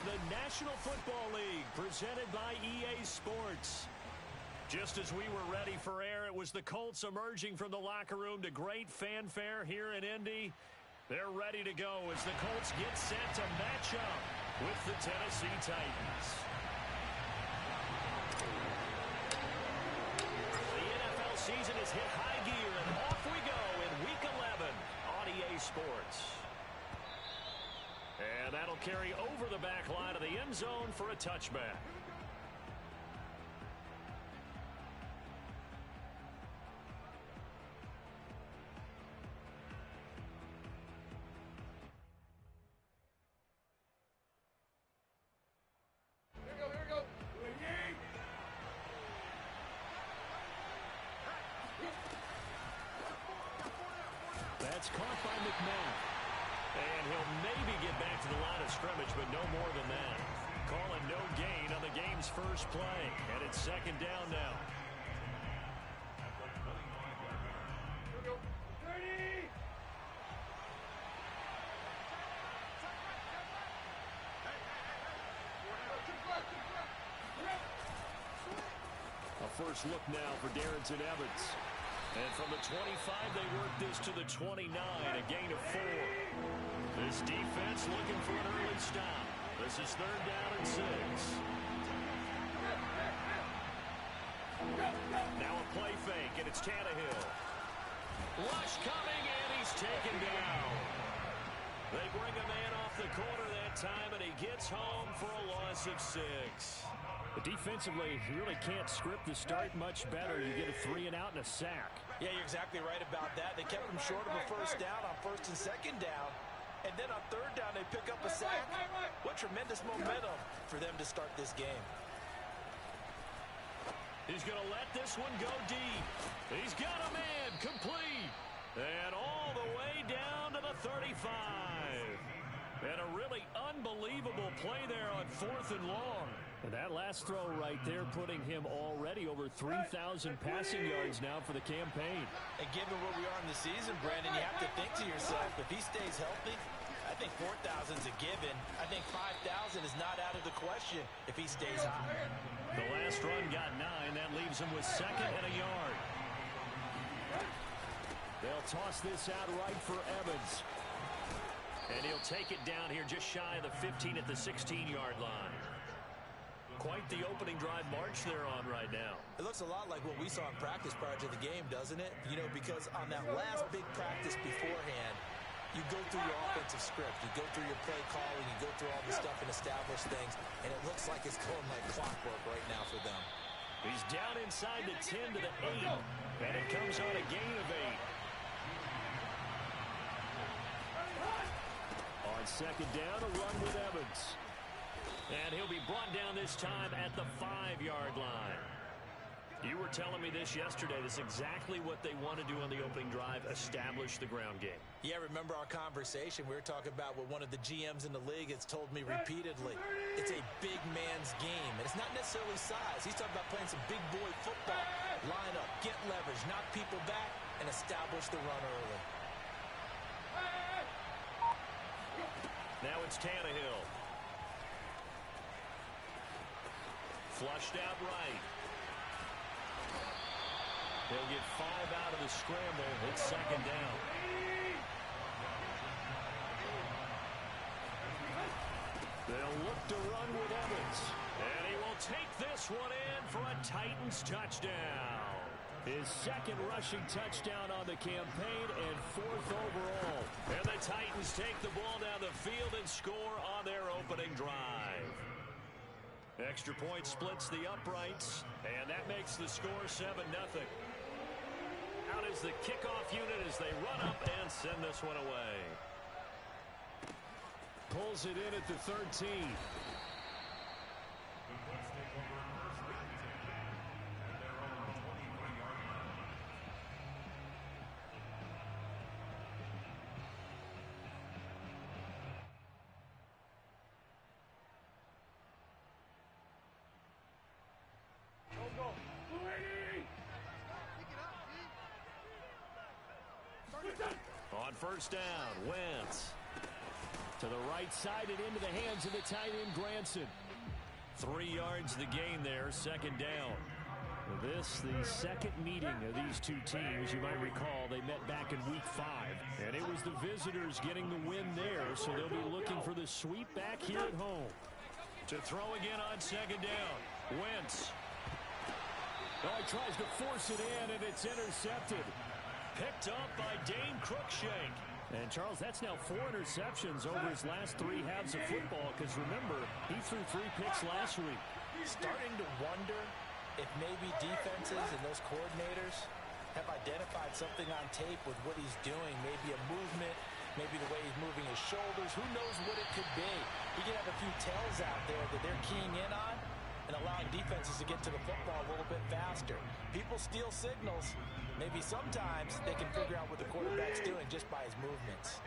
the National Football League, presented by EA Sports. Just as we were ready for air, it was the Colts emerging from the locker room to great fanfare here in Indy. They're ready to go as the Colts get set to match up with the Tennessee Titans. The NFL season has hit high gear, and off we go in Week 11 on EA Sports. And that'll carry over the back line of the end zone for a touchback. That's caught by McMahon. And he'll maybe get back to the line of scrimmage, but no more than that. Calling no gain on the game's first play. And it's second down now. Here we go. 30! A first look now for Darrington Evans. And from the 25, they work this to the 29, a gain of 4. This defense looking for an early stop. This is third down and 6. Now a play fake, and it's Tannehill. Rush coming, and he's taken down. They bring a man off the corner that time, and he gets home for a loss of 6. But defensively, you really can't script the start much better. You get a 3-and-out and a sack. Yeah, you're exactly right about that. They kept him short of a first down on first and second down. And then on third down, they pick up a sack. What tremendous momentum for them to start this game. He's going to let this one go deep. He's got a man complete. And all the way down to the 35. And a really unbelievable play there on 4th and long. And that last throw right there putting him already over 3,000 passing yards now for the campaign. And given where we are in the season, Brandon, you have to think to yourself, if he stays healthy, I think 4,000 is a given. I think 5,000 is not out of the question if he stays high. The last run got 9. That leaves him with 2nd and a yard. They'll toss this out right for Evans. And he'll take it down here just shy of the 15 at the 16-yard line. Quite the opening drive march they're on right now. It looks a lot like what we saw in practice prior to the game, doesn't it? You know, because on that last big practice beforehand, you go through your offensive script, you go through your play calling, you go through all the stuff and establish things, and it looks like it's going like clockwork right now for them. He's down inside the 10 to the 8, and it comes on a gain of 8. On second down, a run with Evans. And he'll be brought down this time at the 5-yard line. You were telling me this yesterday. This is exactly what they want to do on the opening drive, establish the ground game. Yeah, remember our conversation. We were talking about what one of the GMs in the league has told me repeatedly. It's a big man's game, and it's not necessarily size. He's talking about playing some big boy football. Line up, get leverage, knock people back, and establish the run early. Now it's Tannehill. Flushed out right. They'll get 5 out of the scramble. It's second down. They'll look to run with Evans. And he will take this one in for a Titans touchdown. His second rushing touchdown on the campaign and 4th overall. And the Titans take the ball down the field and score on their opening drive. Extra point splits the uprights, and that makes the score 7-0. Out is the kickoff unit as they run up and send this one away. Pulls it in at the 13. On first down, Wentz To the right side and into the hands of the tight end, Granson. 3 yards the gain there, second down. This, the second meeting of these two teams. You might recall they met back in week 5. And it was the visitors getting the win there, so they'll be looking for the sweep back here at home. To throw again on second down. Wentz. Oh, he tries to force it in, and it's intercepted. Picked up by Dane Cruikshank. And, Charles, that's now 4 interceptions over his last 3 halves of football, because, remember, he threw 3 picks last week. Starting to wonder if maybe defenses and those coordinators have identified something on tape with what he's doing. Maybe a movement, maybe the way he's moving his shoulders. Who knows what it could be? He could have a few tells out there that they're keying in on and allowing defenses to get to the football a little bit faster. People steal signals. Maybe sometimes they can figure out what the quarterback's doing just by his movements.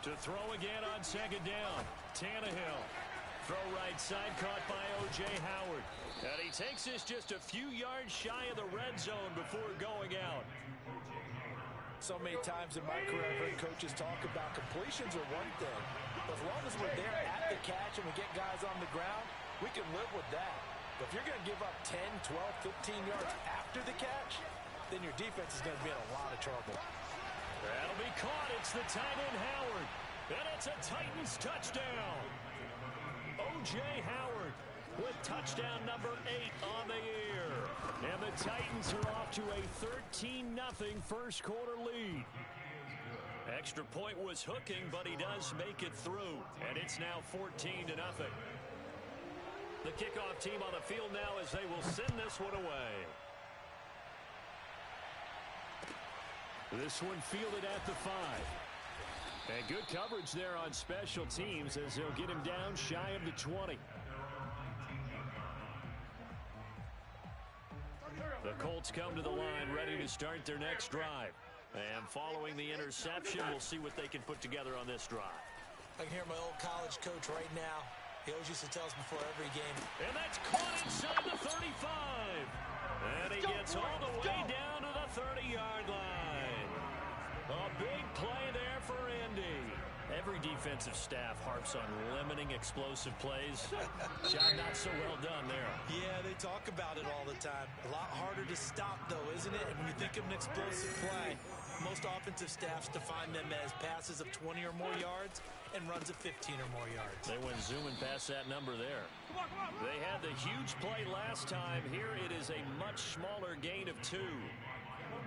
To throw again on second down. Tannehill. Throw right side, caught by O.J. Howard. And he takes this just a few yards shy of the red zone before going out. So many times in my career, I've heard coaches talk about completions are one thing. But as long as we're there at the catch and we get guys on the ground, we can live with that. But if you're going to give up 10, 12, 15 yards after the catch, then your defense is going to be in a lot of trouble. That'll be caught. It's the tight end, Howard. And it's a Titans touchdown. O.J. Howard with touchdown number 8 on the year. And the Titans are off to a 13-0 first quarter lead. Extra point was hooking, but he does make it through. And it's now 14-0. The kickoff team on the field now as they will send this one away. This one fielded at the 5. And good coverage there on special teams as they'll get him down shy of the 20. The Colts come to the line ready to start their next drive. And following the interception, we'll see what they can put together on this drive. I can hear my old college coach right now. He always used to tell us before every game. And that's caught inside the 35. And he gets all the way down to the 30-yard line. A big play there for Indy. Every defensive staff harps on limiting explosive plays. Job not so well done there. Yeah, they talk about it all the time. A lot harder to stop, though, isn't it? And when you think of an explosive play, most offensive staffs define them as passes of 20 or more yards and runs of 15 or more yards. They went zooming past that number there. They had the huge play last time. Here it is a much smaller gain of 2.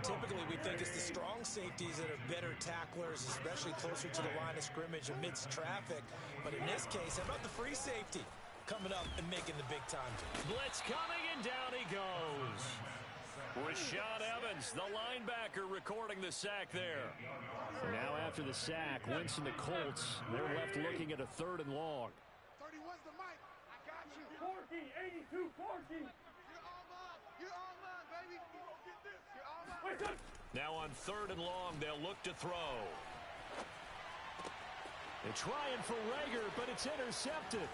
Typically, we think it's the strong safeties that are better tacklers, especially closer to the line of scrimmage amidst traffic. But in this case, how about the free safety coming up and making the big time? Blitz coming, and down he goes. Rashaan Evans, the linebacker, recording the sack there. Now after the sack, Wentz and the Colts, they're left looking at a 3rd and long. 30, what's the mic? I got you. 40, 82, 40. You're all mine, baby. You gonna get this. You're all mine. Now on 3rd and long, they'll look to throw. They're trying for Rager, but it's intercepted.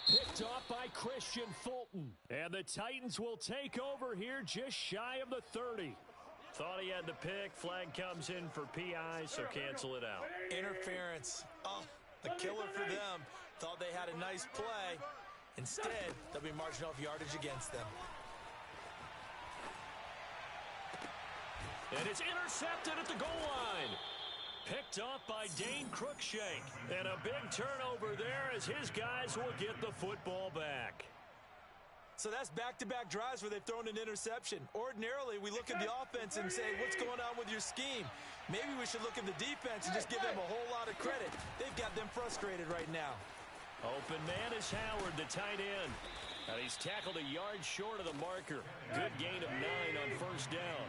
Picked off by Christian Fulton. And the Titans will take over here just shy of the 30. Thought he had the pick. Flag comes in for PI, so cancel it out. Interference. Oh, a killer for them. Thought they had a nice play. Instead, they'll be marching off yardage against them. And it's intercepted at the goal line. Picked off by Dane Cruikshank. And a big turnover there as his guys will get the football back. So that's back-to-back drives where they've thrown an interception. Ordinarily, we look at the offense and say, what's going on with your scheme? Maybe we should look at the defense and just give them a whole lot of credit. They've got them frustrated right now. Open man is Howard, the tight end. And he's tackled a yard short of the marker. Good gain of 9 on first down.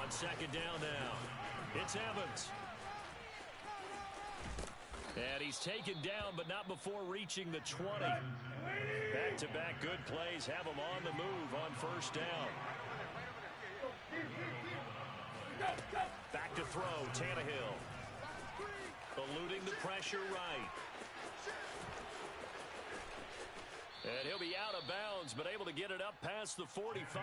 On second down now, it's Evans. And he's taken down, but not before reaching the 20. Back-to-back good plays have him on the move on first down. Back to throw, Tannehill. Eluding the pressure right. And he'll be out of bounds, but able to get it up past the 45.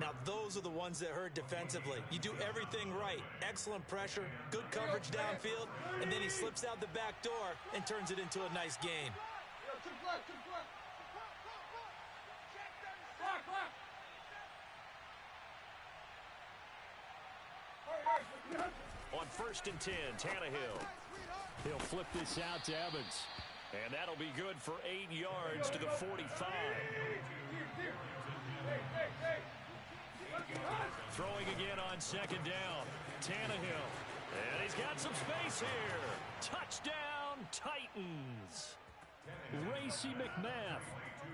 Now, those are the ones that hurt defensively. You do everything right. Excellent pressure, good coverage downfield, and then he slips out the back door and turns it into a nice gain. On 1st and 10, Tannehill. He'll flip this out to Evans. And that'll be good for 8 yards to the 45. Throwing again on 2nd down. Tannehill. And he's got some space here. Touchdown, Titans. Racey McMath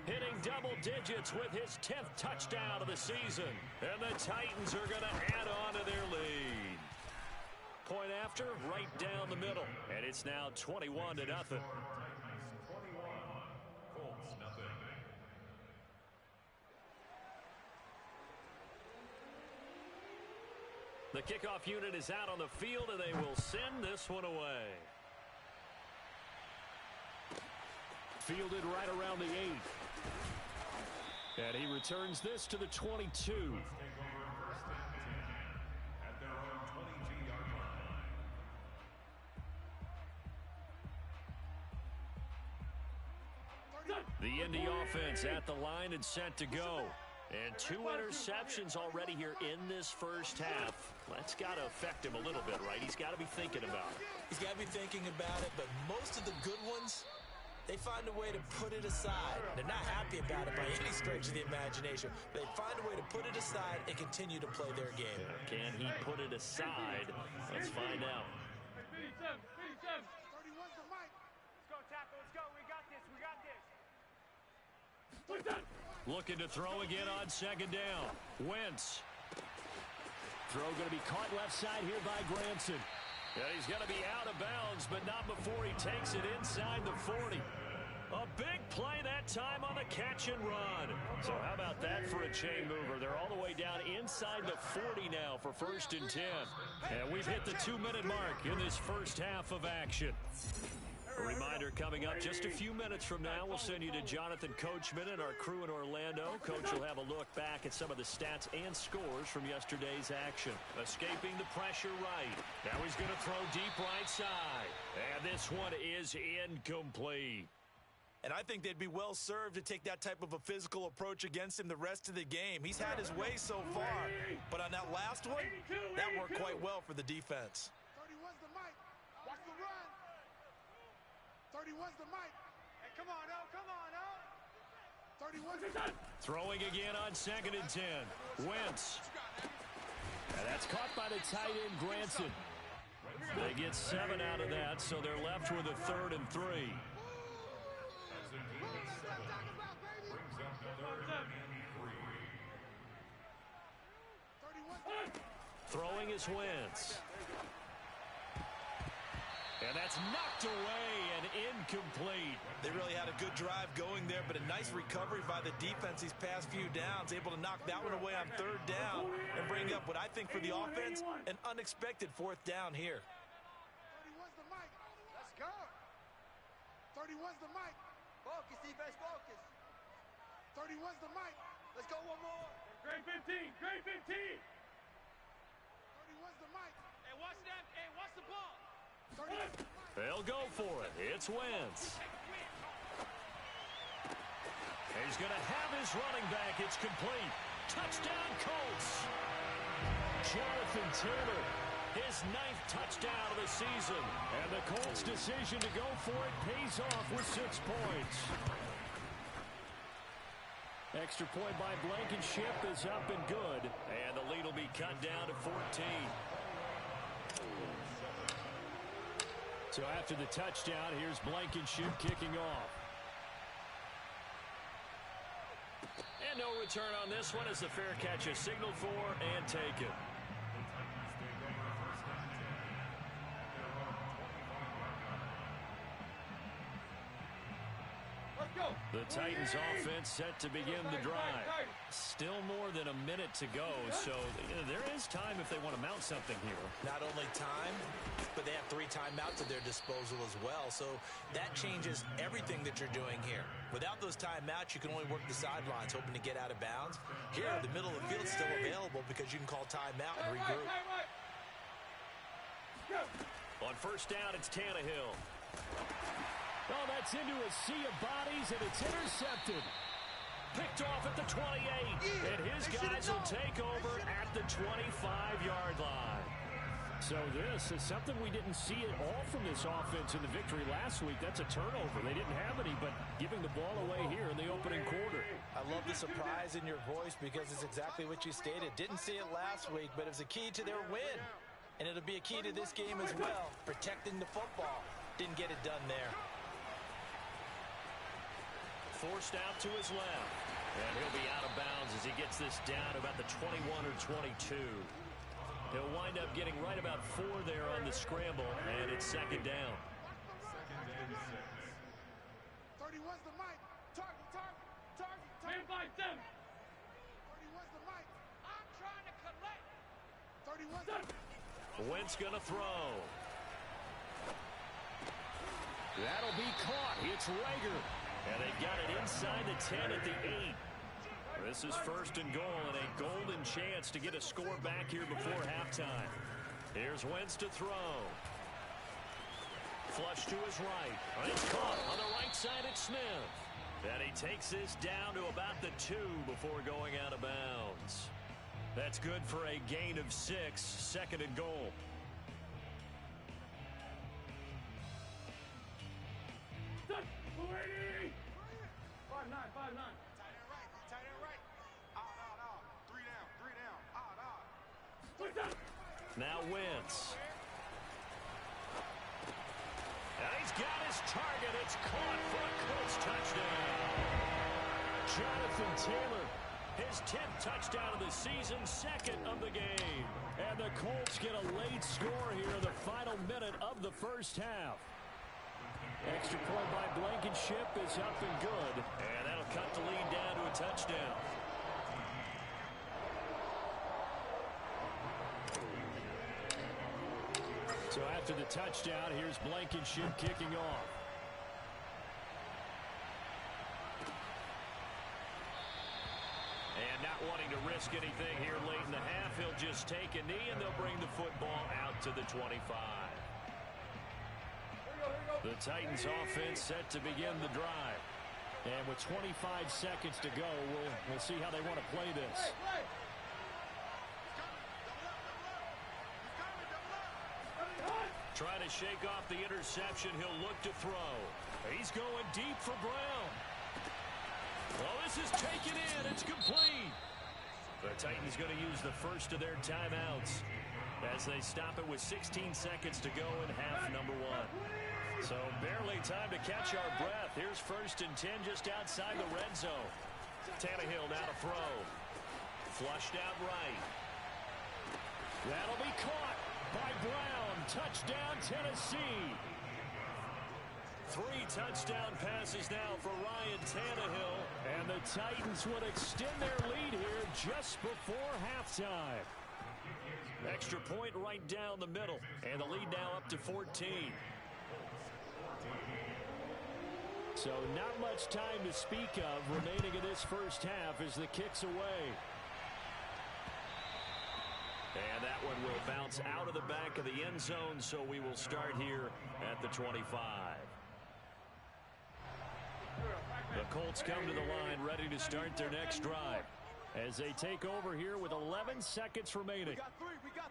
hitting double digits with his 10th touchdown of the season. And the Titans are going to add on to their lead. Point after, right down the middle. And it's now 21-0. The kickoff unit is out on the field, and they will send this one away. Fielded right around the 8. And he returns this to the 22. The Indy offense at the line and set to go. And 2 interceptions already here in this first half. That's got to affect him a little bit, right? He's got to be thinking about it. He's got to be thinking about it, but most of the good ones, they find a way to put it aside. They're not happy about it by any stretch of the imagination. They find a way to put it aside and continue to play their game. Can he put it aside? Let's find out. 31's the mic. Let's go, tackle. Let's go. We got this. We got this. Looking to throw again on 2nd down. Wentz. Throw going to be caught left side here by Granson. And he's going to be out of bounds, but not before he takes it inside the 40. A big play that time on the catch and run. So how about that for a chain mover? They're all the way down inside the 40 now for 1st and 10. And we've hit the 2-minute mark in this first half of action. A reminder coming up just a few minutes from now. We'll send you to Jonathan Coachman and our crew in Orlando. Coach will have a look back at some of the stats and scores from yesterday's action. Escaping the pressure right. Now he's going to throw deep right side. And this one is incomplete. And I think they'd be well served to take that type of a physical approach against him the rest of the game. He's had his way so far. But on that last one, that worked quite well for the defense. 31's the mic. Watch the run. 31's the mic. Hey, come on, El. Come on, El. 31's the mic. Throwing again on 2nd and 10. Wentz. And that's caught by the tight end, Granson. They get 7 out of that, so they're left with a 3rd and 3. Throwing is Wentz. And that's knocked away and incomplete. They really had a good drive going there, but a nice recovery by the defense these past few downs, able to knock that one away on 3rd down and bring up what I think for the offense, an unexpected 4th down here. 31's the mic. Let's go. 31's the mic. Focus, defense, focus. 31's the mic. Let's go one more. Great 15. Great 15. 31's the mic. Hey, watch that. Hey, watch the ball. They'll go for it. It's Wentz. He's going to have his running back. It's complete. Touchdown, Colts. Jonathan Taylor, his 9th touchdown of the season. And the Colts' decision to go for it pays off with 6 points. Extra point by Blankenship is up and good. And the lead will be cut down to 14. So after the touchdown, here's Blankenship kicking off. And no return on this one as the fair catch is signaled for and taken. The Titans offense set to begin the drive. Still more than a minute to go, so there is this time if they want to mount something here. Not only time, but they have 3 timeouts at their disposal as well. So that changes everything that you're doing here. Without those timeouts, you can only work the sidelines, hoping to get out of bounds. Here, the middle of the field is still available because you can call timeout and regroup. On first down, it's Tannehill. Oh, that's into a sea of bodies, and it's intercepted. Picked off at the 28, and his guys will take over at the 25-yard line. So this is something we didn't see at all from this offense in the victory last week. That's a turnover. They didn't have any, but giving the ball away here in the opening quarter. I love the surprise in your voice because it's exactly what you stated. Didn't see it last week, but it was a key to their win. And it'll be a key to this game as well, protecting the football. Didn't get it done there. Forced out to his left. And he'll be out of bounds as he gets this down to about the 21 or 22. He'll wind up getting right about 4 there on the scramble, and it's second down. 31's the mic. Target. Man by them. 31's the mic. I'm trying to collect. 31's the Wentz gonna throw. That'll be caught. It's Rager. And they got it inside the 10 at the 8. This is first and goal, and a golden chance to get a score back here before halftime. Here's Wentz to throw. Flush to his right. And it's caught on the right side at Smith. And he takes this down to about the 2 before going out of bounds. That's good for a gain of 6, second and goal. Now Wentz. And he's got his target. It's caught for a Colts touchdown. Jonathan Taylor. His 10th touchdown of the season, second of the game. And the Colts get a late score here in the final minute of the first half. Extra point by Blankenship is up and good. And that'll cut the lead down to a touchdown. So after the touchdown, here's Blankenship kicking off. And not wanting to risk anything here late in the half, he'll just take a knee and they'll bring the football out to the 25. The Titans offense set to begin the drive. And with 25 seconds to go, we'll see how they want to play this. Trying to shake off the interception. He'll look to throw. He's going deep for Brown. Well, this is taken in. It's complete. The Titans going to use the first of their timeouts as they stop it with 16 seconds to go in half number 1. So barely time to catch our breath. Here's first and 10 just outside the red zone. Tannehill now to throw. Flushed out right. That'll be caught by Brown. Touchdown, Tennessee. 3 touchdown passes now for Ryan Tannehill. And the Titans would extend their lead here just before halftime. Extra point right down the middle. And the lead now up to 14. So not much time to speak of remaining in this first half as the kick's away. And that one will bounce out of the back of the end zone, so we will start here at the 25. The Colts come to the line ready to start their next drive as they take over here with 11 seconds remaining. We got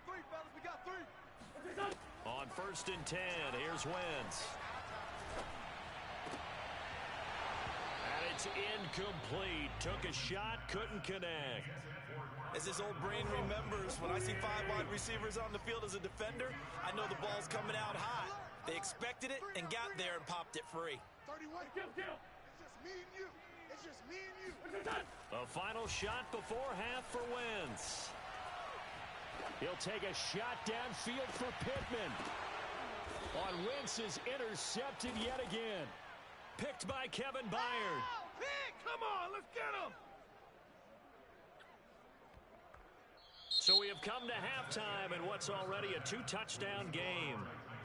three, fellas. We got 3. On first and 10, here's Wentz. And it's incomplete. Took a shot, couldn't connect. As his old brain remembers, when I see 5 wide receivers on the field as a defender, I know the ball's coming out hot. They expected it and got there and popped it free. 31. It's just me and you. It's just me and you. A final shot before half for Wentz. He'll take a shot downfield for Pittman. On Wentz is intercepted yet again. Picked by Kevin Byard. Oh, pick! Come on, let's get him! So we have come to halftime in what's already a 2-touchdown game.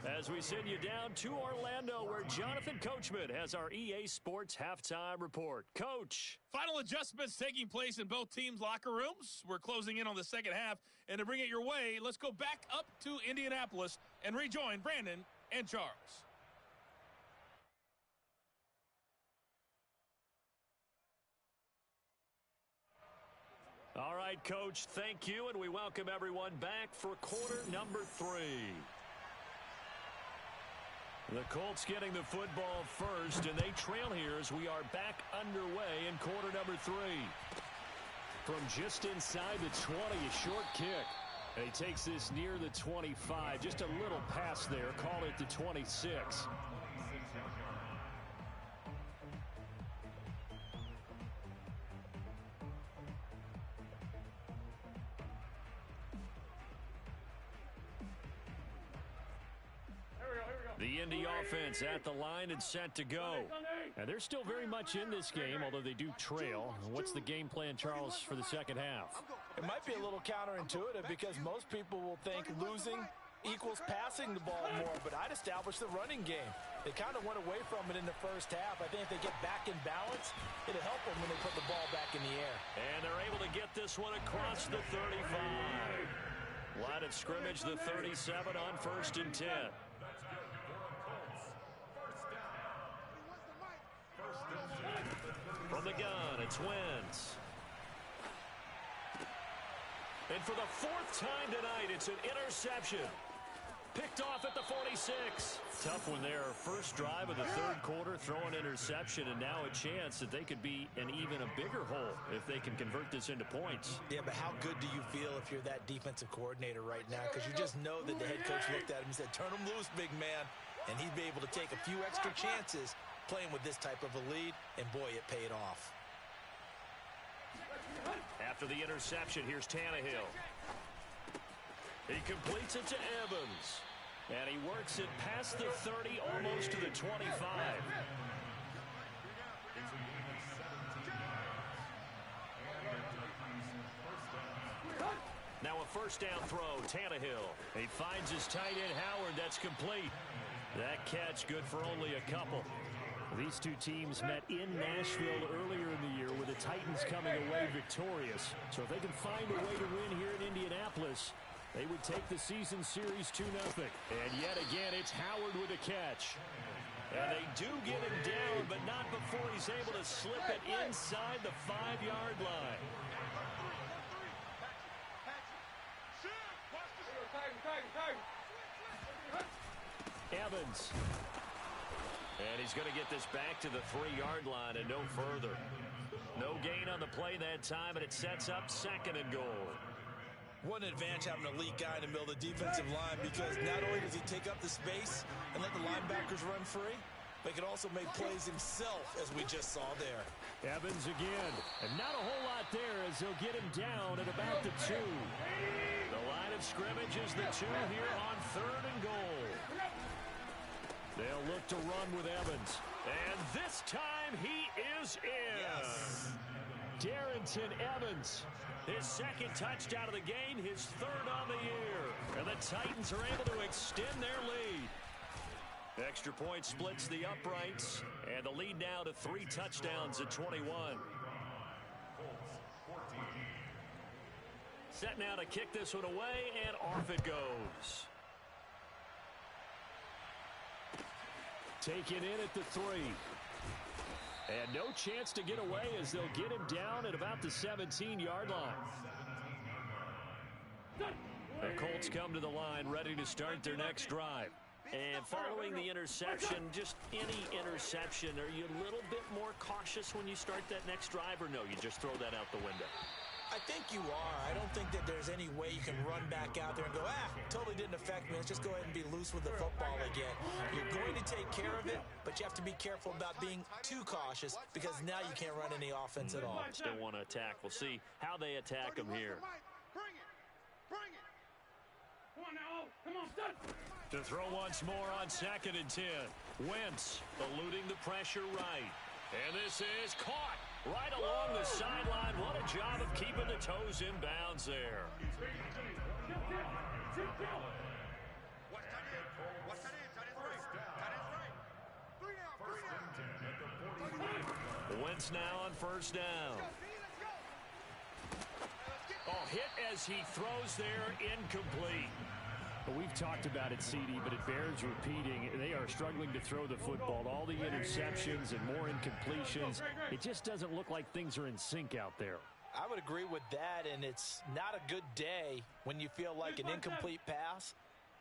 As we send you down to Orlando, where Jonathan Coachman has our EA Sports halftime report. Coach. Final adjustments taking place in both teams' locker rooms. We're closing in on the second half. And to bring it your way, let's go back up to Indianapolis and rejoin Brandon and Charles. All right, Coach, thank you, and we welcome everyone back for quarter number 3. The Colts getting the football first, and they trail here as we are back underway in quarter number 3. From just inside the 20, a short kick. And he takes this near the 25. Just a little pass there. Call it the 26. The Indy offense at the line and set to go. And they're still very much in this game, although they do trail. What's the game plan, Charles, for the second half? It might be a little counterintuitive because most people will think losing equals passing the ball more, but I'd establish the running game. They kind of went away from it in the first half. I think if they get back in balance, it'll help them when they put the ball back in the air. And they're able to get this one across the 35. Line of scrimmage, the 37 on 1st and 10. From the gun, it's Wentz. And for the 4th time tonight, it's an interception. Picked off at the 46. Tough one there. First drive of the 3rd quarter, throw an interception, and now a chance that they could be in even a bigger hole if they can convert this into points. Yeah, but how good do you feel if you're that defensive coordinator right now? Because you just know that the head coach looked at him and said, turn him loose, big man. And he'd be able to take a few extra chances playing with this type of a lead, and boy, it paid off. After the interception, here's Tannehill. He completes it to Evans. And he works it past the 30, almost to the 25. Now a first down throw, Tannehill. He finds his tight end, Howard. That's complete. That catch good for only a couple. These two teams met in Nashville earlier in the year with the Titans coming away victorious. So if they can find a way to win here in Indianapolis, they would take the season series 2-0. And yet again, it's Howard with a catch. And they do get him down, but not before he's able to slip it inside the 5-yard line. Evans. And he's going to get this back to the 3-yard line and no further. No gain on the play that time, and it sets up 2nd and goal. What an advantage having an elite guy in the middle of the defensive line, because not only does he take up the space and let the linebackers run free, but he can also make plays himself, as we just saw there. Evans again. And not a whole lot there as they'll get him down at about the 2. The line of scrimmage is the 2 here on 3rd and goal. They'll look to run with Evans. And this time he is in. Yes. Darrington Evans. His 2nd touchdown of the game, his 3rd on the year. And the Titans are able to extend their lead. Extra point splits the uprights. And the lead now to 3 touchdowns at 21. Set now to kick this one away, and off it goes. Taken in at the 3. And no chance to get away as they'll get him down at about the 17-yard line. The Colts come to the line ready to start their next drive. And following the interception, just any interception, are you a little bit more cautious when you start that next drive, or no, you just throw that out the window? I think you are. I don't think that there's any way you can run back out there and go, totally didn't affect me. Let's just go ahead and be loose with the football again. You're going to take care of it, but you have to be careful about being too cautious, because now you can't run any offense at all. Still want to attack. We'll see how they attack them here. Bring it. Bring it. Come on now. Come on, son. To throw once more on 2nd and 10. Wentz eluding the pressure right. And this is caught. Right along the sideline. What a job of keeping the toes in bounds there. Wentz now on first down. Oh, hit as he throws there, incomplete. Well, we've talked about it, CD, but it bears repeating. They are struggling to throw the football. All the interceptions and more incompletions. It just doesn't look like things are in sync out there. I would agree with that, and it's not a good day when you feel like an incomplete pass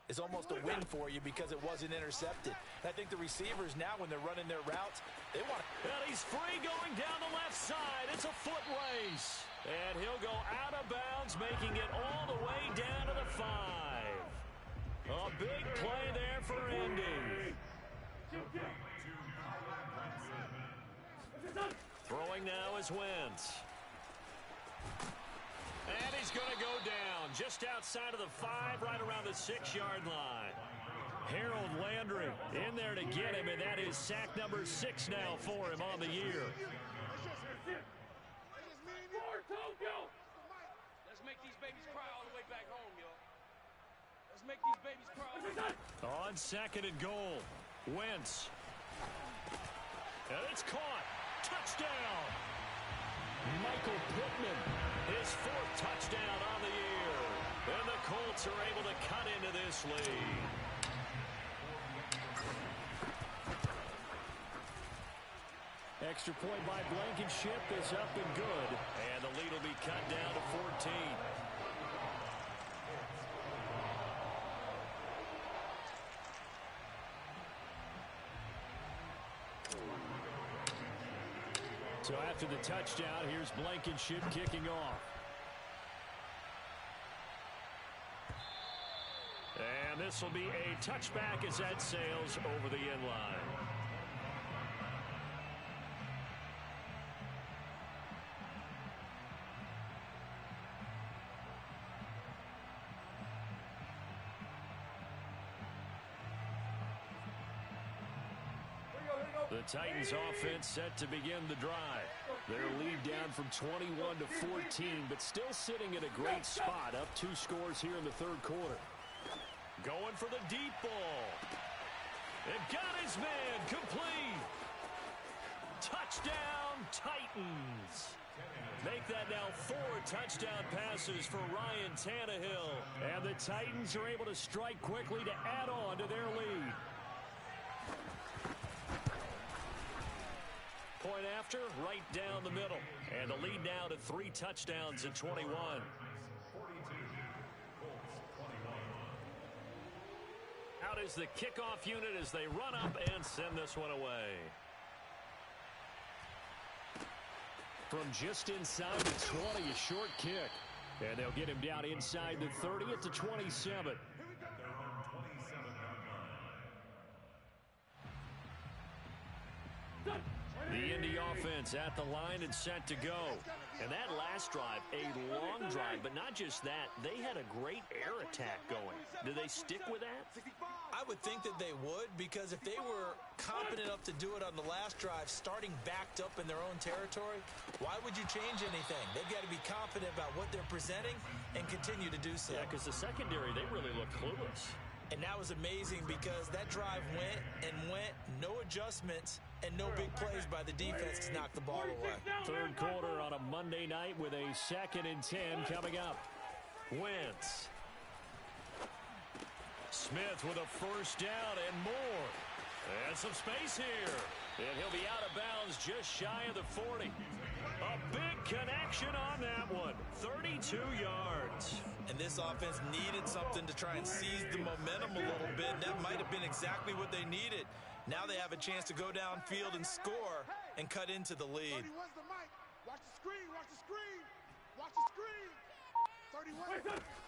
is almost a win for you because it wasn't intercepted. And I think the receivers now, when they're running their routes, they want to... And he's free going down the left side. It's a foot race. And he'll go out of bounds, making it all the way down to the 5. A big play there for Indy. Throwing now is Wentz. And he's going to go down just outside of the 5, right around the 6-yard line. Harold Landry in there to get him, and that is sack number 6 now for him on the year. Let's make these babies cry all the way back home, yo. Let's make these babies cry all the way back. On second and goal, Wentz. And it's caught. Touchdown. Michael Pittman, his 4th touchdown on the year. And the Colts are able to cut into this lead. Extra point by Blankenship is up and good. And the lead will be cut down to 14. So after the touchdown, here's Blankenship kicking off. And this will be a touchback as that sails over the end line. The Titans offense set to begin the drive. Their lead down from 21 to 14, but still sitting at a great spot, up 2 scores here in the 3rd quarter. Going for the deep ball. And got his man complete. Touchdown, Titans. Make that now 4 touchdown passes for Ryan Tannehill. And the Titans are able to strike quickly to add on to their lead. Point after, right down the middle. And the lead now to 3 touchdowns at 21. Out is the kickoff unit as they run up and send this one away. From just inside the 20, a short kick. And they'll get him down inside the 30 at the 27. The Indy offense at the line and set to go. And that last drive, a long drive, but not just that. They had a great air attack going. Do they stick with that? I would think that they would, because if they were competent enough to do it on the last drive, starting backed up in their own territory, why would you change anything? They've got to be confident about what they're presenting and continue to do so. Yeah, because the secondary, they really look clueless. And that was amazing because that drive went and went, no adjustments, and no big plays by the defense to knock the ball away. 3rd quarter on a Monday night with a 2nd and 10 coming up. Wentz. Smith with a first down and more. And some space here. And he'll be out of bounds just shy of the 40. A big connection on that one. 32 yards. And this offense needed something to try and seize the momentum a little bit. That might have been exactly what they needed. Now they have a chance to go downfield and score and cut into the lead. 31's the mic. Watch the screen. Watch the screen. Watch the screen.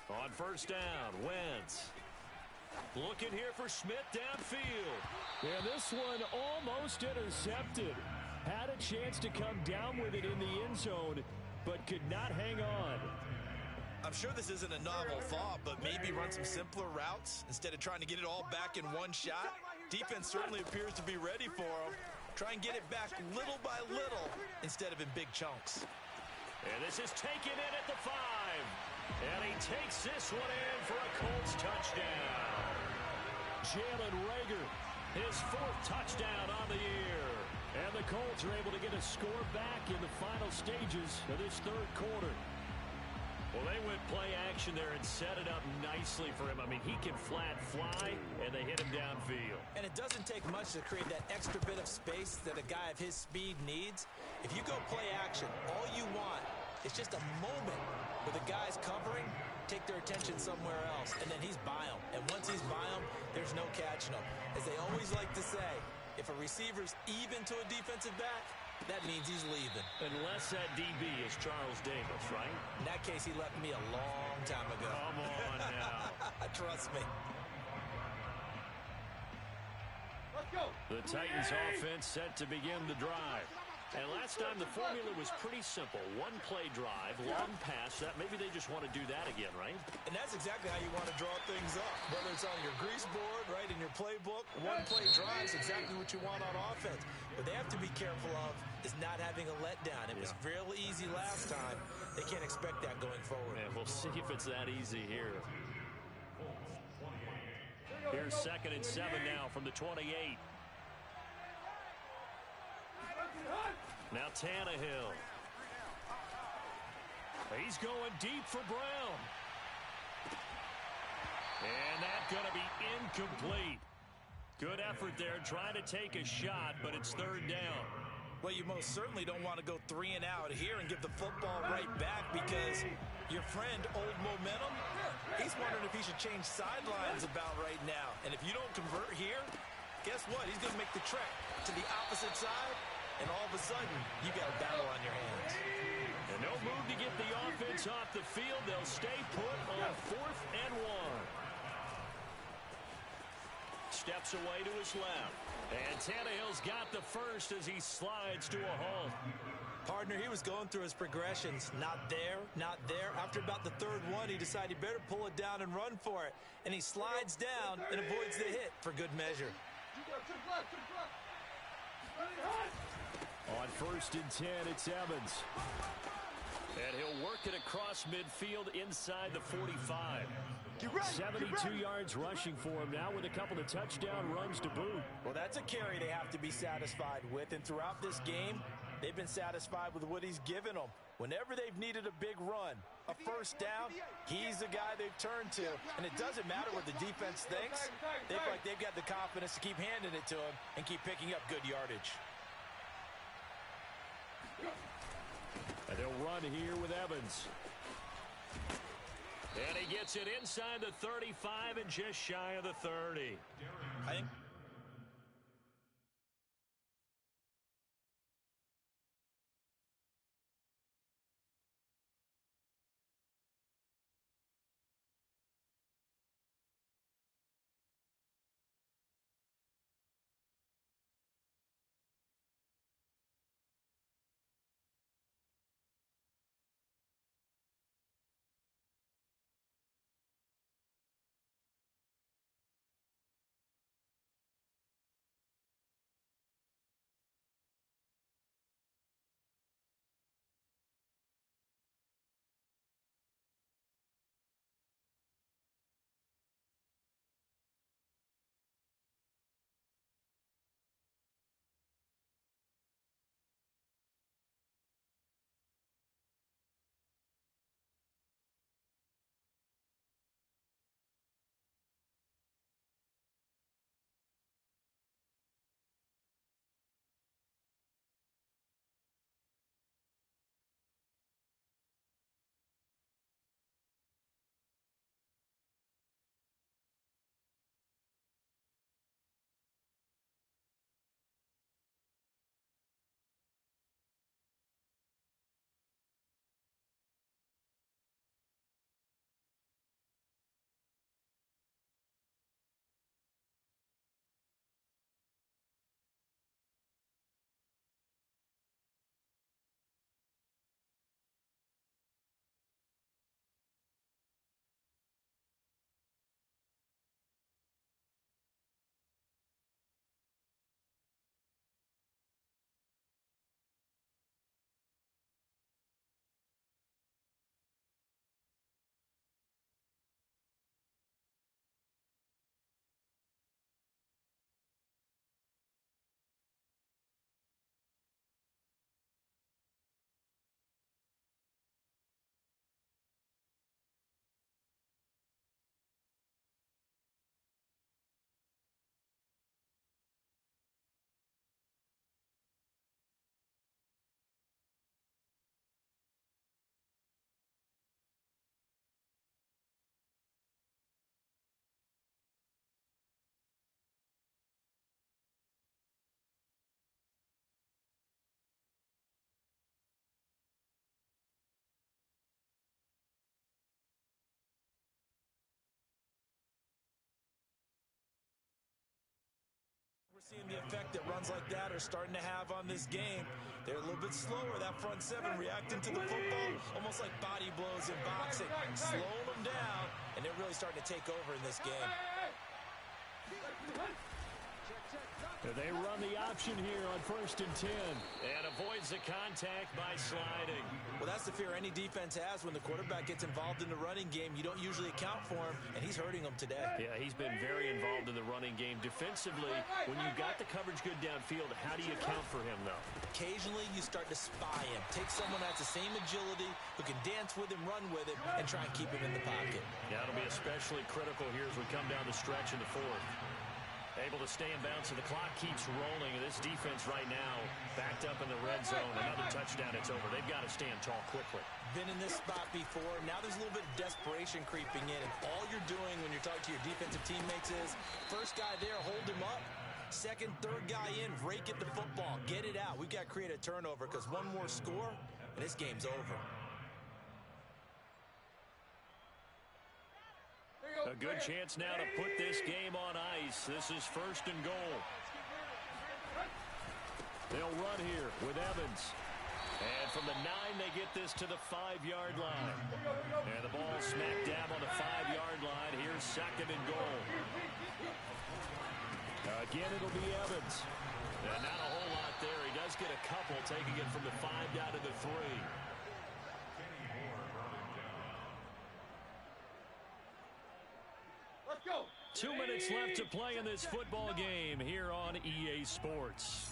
31. On first down, Wentz. Looking here for Smith downfield. And this one almost intercepted. Had a chance to come down with it in the end zone, but could not hang on. I'm sure this isn't a novel thought, but maybe run some simpler routes instead of trying to get it all back in one shot. Defense certainly appears to be ready for him. Try and get it back little by little instead of in big chunks. And this is taken in at the 5. And he takes this one in for a Colts touchdown. Jalen Reagor, his 4th touchdown on the year. And the Colts are able to get a score back in the final stages of this 3rd quarter. Well, they went play action there and set it up nicely for him. I mean, he can flat fly, and they hit him downfield. And it doesn't take much to create that extra bit of space that a guy of his speed needs. If you go play action, all you want is just a moment where the guy's covering, take their attention somewhere else, and then he's by him. And once he's by him, there's no catching him. As they always like to say, if a receiver's even to a defensive back, that means he's leaving. Unless that DB is Charles Davis, right? In that case, he left me a long time ago. Come on now. Trust me. Let's go. The Titans offense set to begin the drive. And last time the formula was pretty simple. 1 play drive, long pass. That maybe they just want to do that again, right? And that's exactly how you want to draw things up. Whether it's on your grease board, right, in your playbook, 1 play drive is exactly what you want on offense. What they have to be careful of is not having a letdown. It was real easy last time. They can't expect that going forward. And we'll see if it's that easy here. Here's 2nd and 7 now from the 28. Now Tannehill. He's going deep for Brown. And that's going to be incomplete. Good effort there trying to take a shot, but it's 3rd down. Well, you most certainly don't want to go 3 and out here and give the football right back because your friend, Old Momentum, he's wondering if he should change sidelines about right now. And if you don't convert here, guess what? He's going to make the trek to the opposite side. And all of a sudden, you got a battle on your hands. And no move to get the offense off the field. They'll stay put on 4th and 1. Steps away to his left. And Tannehill's got the first as he slides to a halt. Partner, he was going through his progressions. Not there, not there. After about the 3rd one, he decided he better pull it down and run for it. And he slides down and avoids the hit for good measure. On 1st and 10, it's Evans. And he'll work it across midfield inside the 45. 72 yards rushing for him now with a couple of touchdown runs to boot. Well, that's a carry they have to be satisfied with. And throughout this game, they've been satisfied with what he's given them. Whenever they've needed a big run, a 1st down, he's the guy they've turned to. And it doesn't matter what the defense thinks. They feel like they've got the confidence to keep handing it to him and keep picking up good yardage. And they'll run here with Evans. And he gets it inside the 35 and just shy of the 30. I think Seeing the effect that runs like that are starting to have on this game. They're a little bit slower, that front seven reacting to the football, almost like body blows in boxing, slowing them down, and they're really starting to take over in this game. They run the option here on 1st and 10. And avoids the contact by sliding. Well, that's the fear any defense has when the quarterback gets involved in the running game. You don't usually account for him, and he's hurting them today. Yeah, he's been very involved in the running game. Defensively, when you've got the coverage good downfield, how do you account for him, though? Occasionally, you start to spy him. Take someone that's the same agility, who can dance with him, run with him, and try and keep him in the pocket. Yeah, it'll be especially critical here as we come down the stretch in the 4th. Able to stay in bounds, so the clock keeps rolling. And this defense right now backed up in the red zone. Another touchdown, it's over. They've got to stand tall quickly. Been in this spot before. Now there's a little bit of desperation creeping in. And all you're doing when you're talking to your defensive teammates is, first guy there, hold him up. Second, third guy in, rake at the football. Get it out. We've got to create a turnover because one more score, and this game's over. A good chance now to put this game on ice. This is 1st and goal. They'll run here with Evans. And from the 9, they get this to the 5-yard line. And the ball smack dab on the 5-yard line. Here's 2nd and goal. Again, it'll be Evans. And not a whole lot there. He does get a couple, taking it from the 5 down to the 3. 2 minutes left to play in this football game here on EA Sports.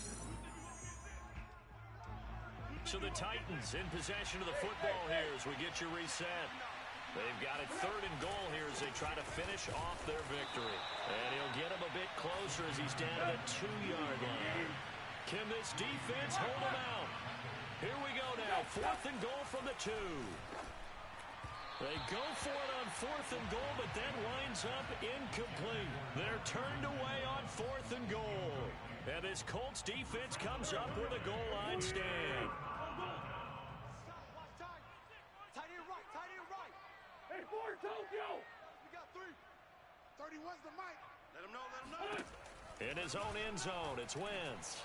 So the Titans in possession of the football here as we get your reset. They've got it 3rd and goal here as they try to finish off their victory. And he'll get him a bit closer as he's down to the 2-yard line. Can this defense hold him out? Here we go now. 4th and goal from the 2. They go for it on 4th and goal, but then winds up incomplete. They're turned away on 4th and goal. And this Colts defense comes up with a goal line stand. Tight end right. Hey, 4, Tokyo. We got 3. 31's the mic. Let him know. In his own end zone, it's Wentz.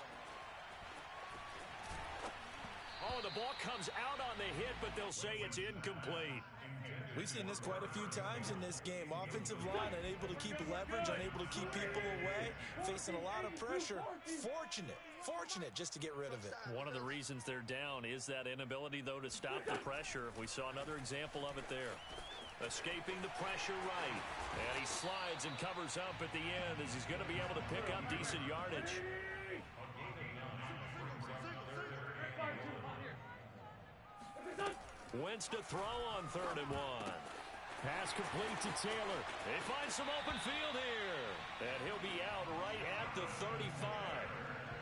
Oh, the ball comes out on the hit, but they'll say it's incomplete. We've seen this quite a few times in this game. Offensive line unable to keep leverage, unable to keep people away, facing a lot of pressure. Fortunate just to get rid of it. One of the reasons they're down is that inability, though, to stop the pressure. We saw another example of it there. Escaping the pressure right. And he slides and covers up at the end as he's going to be able to pick up decent yardage. Wentz to throw on 3rd and 1. Pass complete to Taylor. He finds some open field here. And he'll be out right at the 35.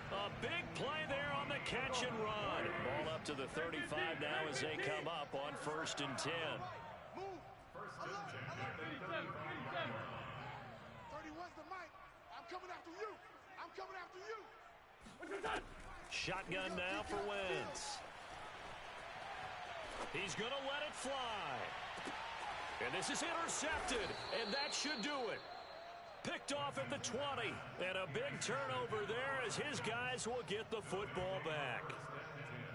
A big play there on the catch and run. Ball up to the 35 now as they come up on 1st and 10. Move. 31's the mic. I'm coming after you. Shotgun now for Wentz. He's going to let it fly. And this is intercepted, and that should do it. Picked off at the 20, and a big turnover there as his guys will get the football back.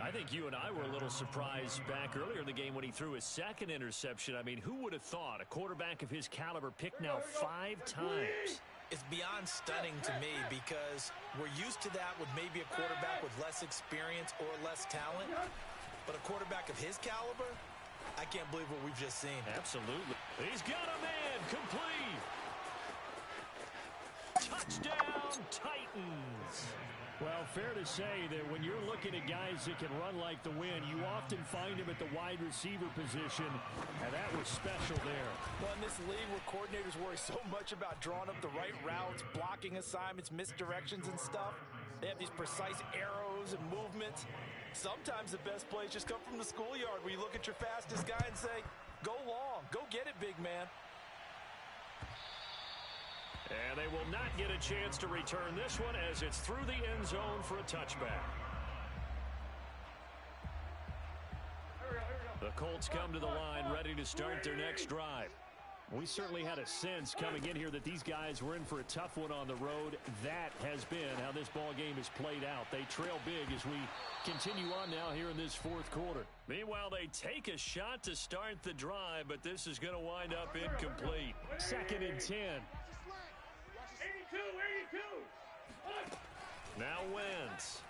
I think you and I were a little surprised back earlier in the game when he threw his 2nd interception. I mean, who would have thought a quarterback of his caliber picked now 5 times? It's beyond stunning to me because we're used to that with maybe a quarterback with less experience or less talent. But a quarterback of his caliber, I can't believe what we've just seen. Absolutely. He's got a man complete. Touchdown, Titans. Well, fair to say that when you're looking at guys that can run like the wind, you often find them at the wide receiver position, and that was special there. Well, in this league where coordinators worry so much about drawing up the right routes, blocking assignments, misdirections and stuff, they have these precise arrows and movements. Sometimes the best plays just come from the schoolyard where you look at your fastest guy and say, go long, go get it, big man. And they will not get a chance to return this one as it's through the end zone for a touchback. The Colts come to the line ready to start their next drive. We certainly had a sense coming in here that these guys were in for a tough one on the road. That has been how this ball game is played out. They trail big as we continue on now here in this fourth quarter. Meanwhile, they take a shot to start the drive, but this is going to wind up incomplete. 2nd and 10. 82. Now Wentz.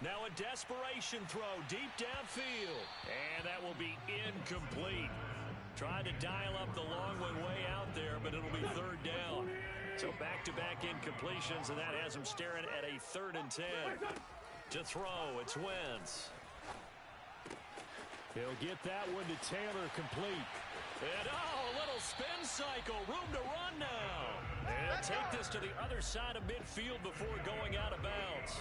Now a desperation throw deep downfield. And that will be incomplete. Tried to dial up the long one way out there, but it'll be 3rd down. So back-to-back incompletions, and that has him staring at a 3rd and 10. To throw, it's Wentz. He'll get that one to Taylor complete. And a little spin cycle. Room to run now. And take this to the other side of midfield before going out of bounds.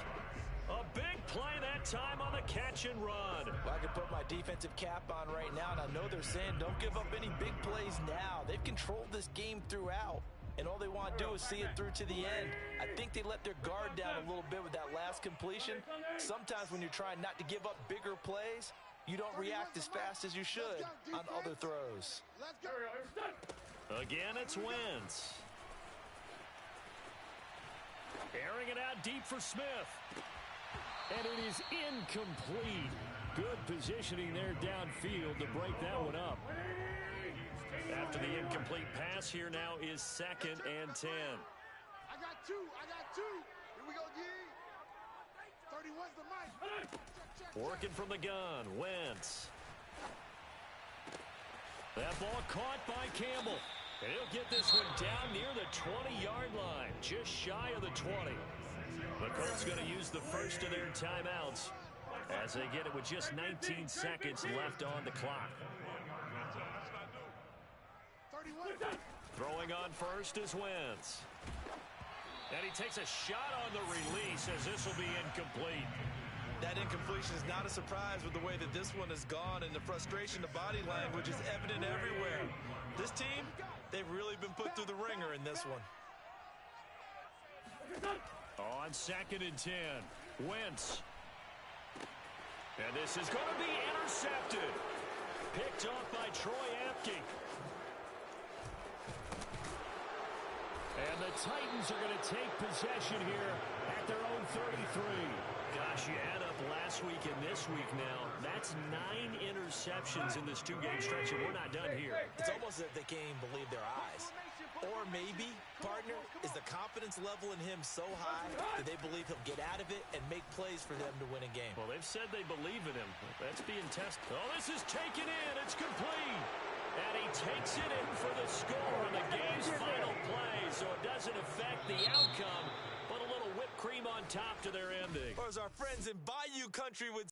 A big play that time on the catch and run. Well, I can put my defensive cap on right now, and I know they're saying don't give up any big plays now. They've controlled this game throughout, and all they want to do is see it through to the end. I think they let their guard down a little bit with that last completion. Sometimes when you're trying not to give up bigger plays, you don't react as fast as you should on other throws. Again, it's Wentz. Airing it out deep for Smith. And it is incomplete. Good positioning there downfield to break that one up. After the incomplete pass, here now is 2nd and 10. I got two. Here we go, G. 31's the mic. Working from the gun, Wentz. That ball caught by Campbell. And he'll get this one down near the 20-yard line, just shy of the 20. The Colts going to use the first of their timeouts as they get it with just 19 seconds left on the clock. Throwing on first is Wentz. And he takes a shot on the release as this will be incomplete. That incompletion is not a surprise with the way that this one has gone, and the frustration, the body language is evident everywhere. This team, they've really been put through the ringer in this one. On 2nd and 10, Wentz. And this is going to be intercepted. Picked off by Troy Apke. And the Titans are going to take possession here at their own 33. Gosh, you add up last week and this week now. That's 9 interceptions in this 2-game stretch, and we're not done here. It's almost as if they can't even believe their eyes. Or maybe, partner, is the confidence level in him so high that they believe he'll get out of it and make plays for them to win a game. Well, they've said they believe in him. That's being tested. Oh, this is taken in. It's complete. And he takes it in for the score on the game's final play, so it doesn't affect the outcome, but a little whipped cream on top to their ending. Or as our friends in Bayou Country would